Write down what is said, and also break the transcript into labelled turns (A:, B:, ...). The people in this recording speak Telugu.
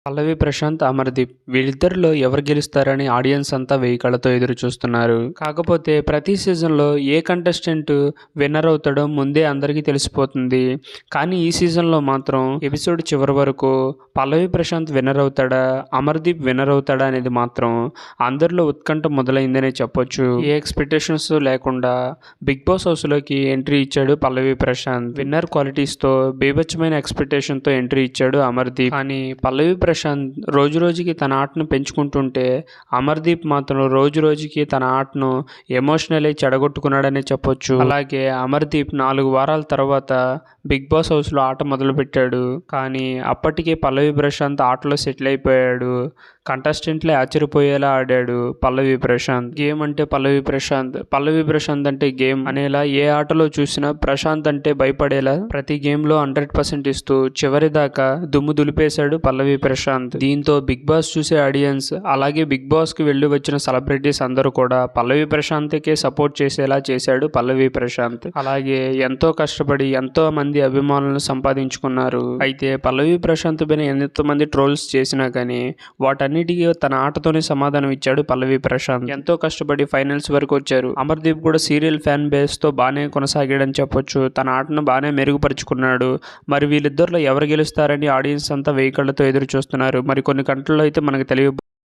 A: పల్లవి ప్రశాంత్, అమర్దీప్ వీళ్ళిద్దరిలో ఎవరు గెలుస్తారని ఆడియన్స్ అంతా వెయ్యి కళ్ళతో ఎదురు చూస్తున్నారు. కాకపోతే ప్రతి సీజన్లో ఏ కంటెస్టెంట్ విన్నర్ అవుతాడో ముందే అందరికీ తెలిసిపోతుంది. కానీ ఈ సీజన్లో మాత్రం ఎపిసోడ్ చివరి వరకు పల్లవి ప్రశాంత్ విన్నర్ అవుతాడా, అమర్దీప్ విన్నర్ అవుతాడా అనేది మాత్రం అందరిలో ఉత్కంఠ మొదలైందనే చెప్పొచ్చు. ఏ ఎక్స్పెక్టేషన్స్ లేకుండా బిగ్ బాస్ హౌస్లోకి ఎంట్రీ ఇచ్చాడు పల్లవి ప్రశాంత్. విన్నర్ క్వాలిటీస్తో బీభత్సమైన ఎక్స్పెక్టేషన్తో ఎంట్రీ ఇచ్చాడు అమర్దీప్. కానీ పల్లవి ప్రశాంత్ రోజు రోజుకి తన ఆటను పెంచుకుంటుంటే అమర్దీప్ మాత్రం రోజు రోజుకి తన ఆటను ఎమోషనలీ చెడగొట్టుకున్నాడనే చెప్పొచ్చు. అలాగే అమర్దీప్ 4 వారాల తర్వాత బిగ్ బాస్ హౌస్లో ఆట మొదలుపెట్టాడు. కానీ అప్పటికే పల్లవి ప్రశాంత్ ఆటలో సెటిల్ అయిపోయాడు. కంటెస్టెంట్లే ఆశ్చర్యపోయేలా ఆడాడు పల్లవి ప్రశాంత్. గేమ్ అంటే పల్లవి ప్రశాంత్, పల్లవి ప్రశాంత్ అంటే గేమ్ అనేలా ఏ ఆటలో చూసినా ప్రశాంత్ అంటే భయపడేలా ప్రతి గేమ్లో 100% ఇస్తూ చివరి దాకా దుమ్ము దులిపేశాడు పల్లవి ప్రశాంత్. దీంతో బిగ్ బాస్ చూసే ఆడియన్స్ అలాగే బిగ్ బాస్కి వెళ్ళి వచ్చిన సెలబ్రిటీస్ అందరూ కూడా పల్లవి ప్రశాంత్కే సపోర్ట్ చేసేలా చేశాడు పల్లవి ప్రశాంత్. అలాగే ఎంతో కష్టపడి ఎంతో మంది అభిమానులను సంపాదించుకున్నారు. అయితే పల్లవి ప్రశాంత్ పైన ఎంతమంది ట్రోల్స్ చేసినా కానీ వాటన్నిటికీ తన ఆటతోనే సమాధానం ఇచ్చాడు పల్లవి ప్రశాంత్. ఎంతో కష్టపడి ఫైనల్స్ వరకు వచ్చారు. అమర్దీప్ కూడా సీరియల్ ఫ్యాన్ బేస్ తో బాగానే కొనసాగాడని చెప్పొచ్చు. తన ఆటను బాగానే మెరుగుపరుచుకున్నాడు. మరి వీళ్ళిద్దరిలో ఎవరు గెలుస్తారని ఆడియన్స్ అంతా వెయ్యి కళ్ళతో ఎదురు చూస్తున్నారు. మరి కొన్ని గంటల్లో అయితే మనకు తెలియ